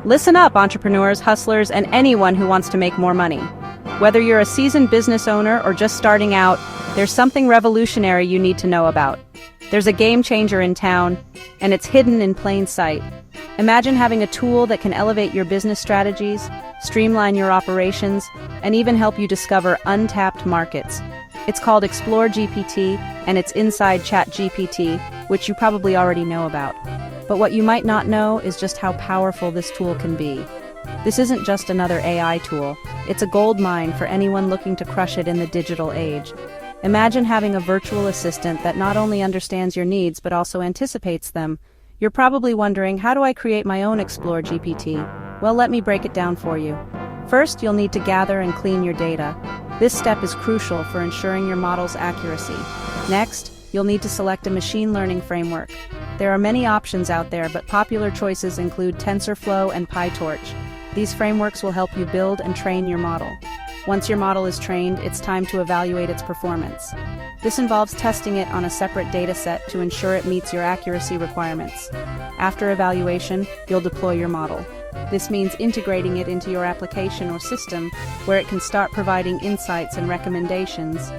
Listen up, entrepreneurs, hustlers, and anyone who wants to make more money. Whether you're a seasoned business owner or just starting out, there's something revolutionary you need to know about. There's a game changer in town, and it's hidden in plain sight. Imagine having a tool that can elevate your business strategies, streamline your operations, and even help you discover untapped markets. It's called Explore GPT, and it's inside ChatGPT, which you probably already know about. But what you might not know is just how powerful this tool can be. This isn't just another AI tool, it's a gold mine for anyone looking to crush it in the digital age. Imagine having a virtual assistant that not only understands your needs but also anticipates them. You're probably wondering, how do I create my own Explore GPT? Well, let me break it down for you. First, you'll need to gather and clean your data. This step is crucial for ensuring your model's accuracy. Next, you'll need to select a machine learning framework. There are many options out there, but popular choices include TensorFlow and PyTorch. These frameworks will help you build and train your model. Once your model is trained, it's time to evaluate its performance. This involves testing it on a separate dataset to ensure it meets your accuracy requirements. After evaluation, you'll deploy your model. This means integrating it into your application or system where it can start providing insights and recommendations.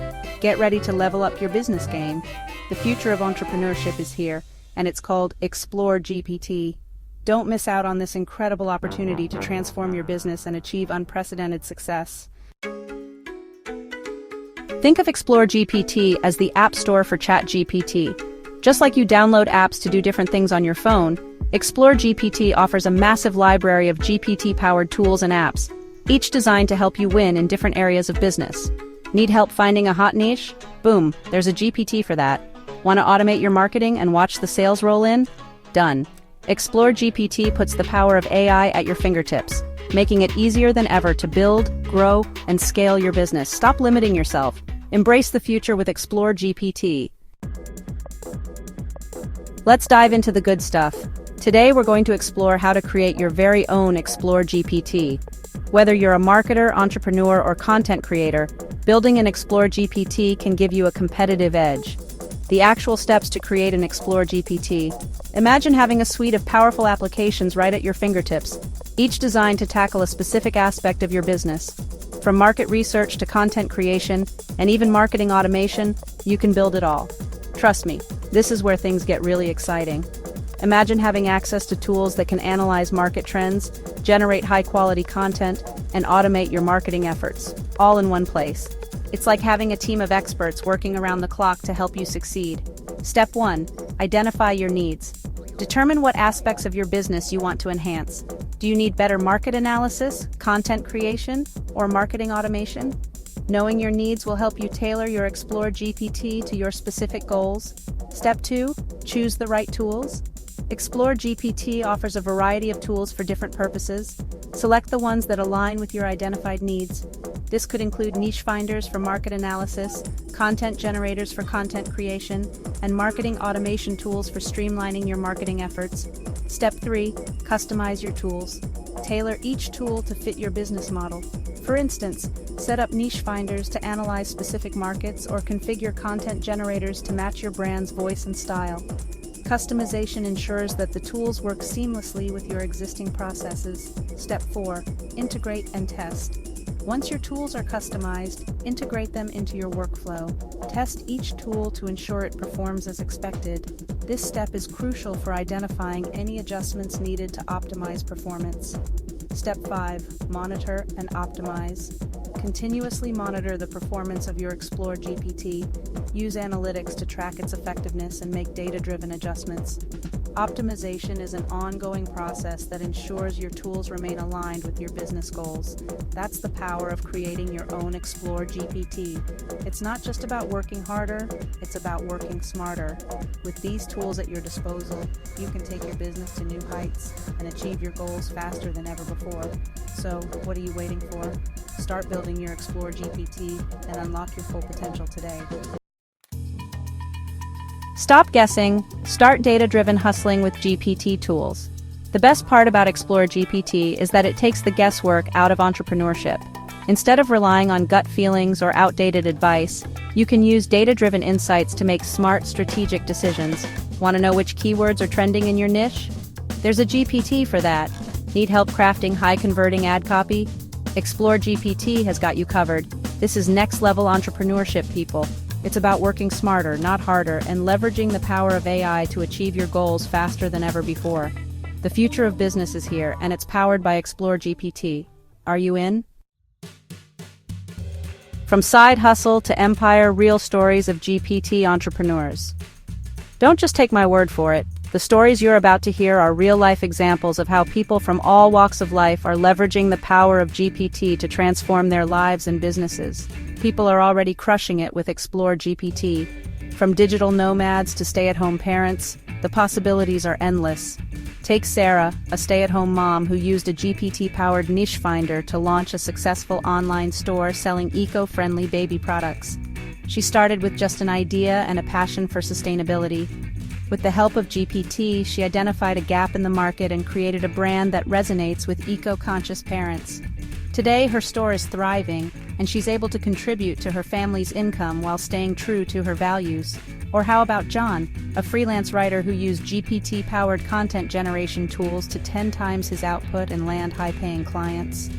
Get ready to level up your business game. The future of entrepreneurship is here, and it's called Explore GPT. Don't miss out on this incredible opportunity to transform your business and achieve unprecedented success. Think of Explore GPT as the App Store for ChatGPT. Just like you download apps to do different things on your phone, Explore GPT offers a massive library of GPT-powered tools and apps, each designed to help you win in different areas of business. Need help finding a hot niche? Boom, there's a GPT for that. Want to automate your marketing and watch the sales roll in? Done. Explore GPT puts the power of AI at your fingertips, making it easier than ever to build, grow, and scale your business. Stop limiting yourself. Embrace the future with Explore GPT. Let's dive into the good stuff. Today we're going to explore how to create your very own Explore GPT. Whether you're a marketer, entrepreneur, or content creator, building an Explore GPT can give you a competitive edge. The actual steps to create an Explore GPT. Imagine having a suite of powerful applications right at your fingertips, each designed to tackle a specific aspect of your business. From market research to content creation, and even marketing automation, you can build it all. Trust me, this is where things get really exciting. Imagine having access to tools that can analyze market trends, generate high-quality content, and automate your marketing efforts, all in one place. It's like having a team of experts working around the clock to help you succeed. Step 1. Identify your needs. Determine what aspects of your business you want to enhance. Do you need better market analysis, content creation, or marketing automation? Knowing your needs will help you tailor your Explore GPT to your specific goals. Step 2. Choose the right tools. Explore GPT offers a variety of tools for different purposes. Select the ones that align with your identified needs. This could include niche finders for market analysis, content generators for content creation, and marketing automation tools for streamlining your marketing efforts. Step 3. Customize your tools. Tailor each tool to fit your business model. For instance, set up niche finders to analyze specific markets or configure content generators to match your brand's voice and style. Customization ensures that the tools work seamlessly with your existing processes. Step 4. Integrate and test. Once your tools are customized, integrate them into your workflow. Test each tool to ensure it performs as expected. This step is crucial for identifying any adjustments needed to optimize performance. Step 5. Monitor and optimize. Continuously monitor the performance of your Explore GPT. Use analytics to track its effectiveness and make data-driven adjustments. Optimization is an ongoing process that ensures your tools remain aligned with your business goals. That's the power of creating your own Explore GPT. It's not just about working harder, it's about working smarter. With these tools at your disposal, you can take your business to new heights and achieve your goals faster than ever before. So, what are you waiting for? Start building your Explore GPT and unlock your full potential today. Stop guessing, start data-driven hustling with GPT tools. The best part about Explore GPT is that it takes the guesswork out of entrepreneurship. Instead of relying on gut feelings or outdated advice, you can use data-driven insights to make smart, strategic decisions. Want to know which keywords are trending in your niche? There's a GPT for that. Need help crafting high-converting ad copy? Explore GPT has got you covered. This is next-level entrepreneurship, people. It's about working smarter, not harder, and leveraging the power of AI to achieve your goals faster than ever before. The future of business is here, and it's powered by Explore GPT. Are you in? From side hustle to empire, real stories of GPT entrepreneurs. Don't just take my word for it. The stories you're about to hear are real-life examples of how people from all walks of life are leveraging the power of GPT to transform their lives and businesses. People are already crushing it with Explore GPT. From digital nomads to stay-at-home parents, the possibilities are endless. Take Sarah, a stay-at-home mom who used a GPT-powered niche finder to launch a successful online store selling eco-friendly baby products. She started with just an idea and a passion for sustainability. With the help of GPT, she identified a gap in the market and created a brand that resonates with eco-conscious parents. Today, her store is thriving, and she's able to contribute to her family's income while staying true to her values. Or how about John, a freelance writer who used GPT-powered content generation tools to 10 times his output and land high-paying clients?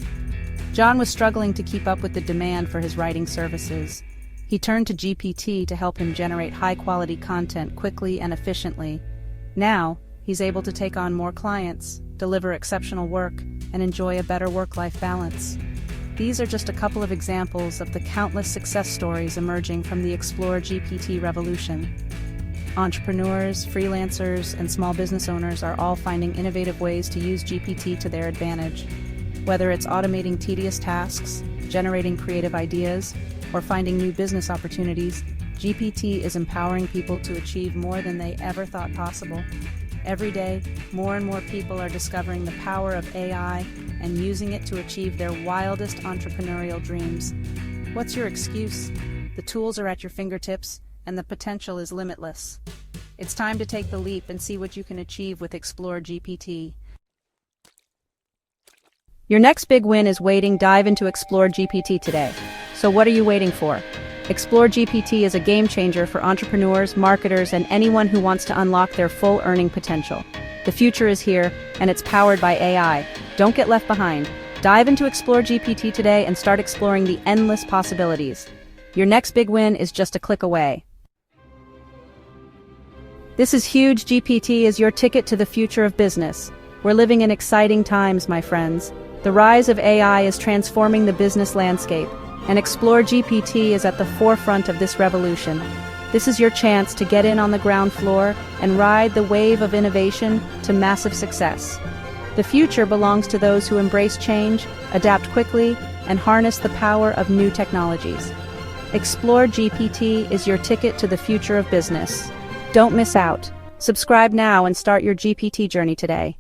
John was struggling to keep up with the demand for his writing services. He turned to GPT to help him generate high-quality content quickly and efficiently. Now, he's able to take on more clients, deliver exceptional work, and enjoy a better work-life balance. These are just a couple of examples of the countless success stories emerging from the Explore GPT revolution. Entrepreneurs, freelancers, and small business owners are all finding innovative ways to use GPT to their advantage. Whether it's automating tedious tasks, generating creative ideas, or finding new business opportunities, GPT is empowering people to achieve more than they ever thought possible. Every day, more and more people are discovering the power of AI and using it to achieve their wildest entrepreneurial dreams. What's your excuse? The tools are at your fingertips, and the potential is limitless. It's time to take the leap and see what you can achieve with Explore GPT. Your next big win is waiting. Dive into Explore GPT today. So what are you waiting for? Explore GPT is a game changer for entrepreneurs, marketers, and anyone who wants to unlock their full earning potential. The future is here, and it's powered by AI. Don't get left behind. Dive into Explore GPT today and start exploring the endless possibilities. Your next big win is just a click away. This is huge. GPT is your ticket to the future of business. We're living in exciting times, my friends. The rise of AI is transforming the business landscape, and Explore GPT is at the forefront of this revolution. This is your chance to get in on the ground floor and ride the wave of innovation to massive success. The future belongs to those who embrace change, adapt quickly, and harness the power of new technologies. Explore GPT is your ticket to the future of business. Don't miss out. Subscribe now and start your GPT journey today.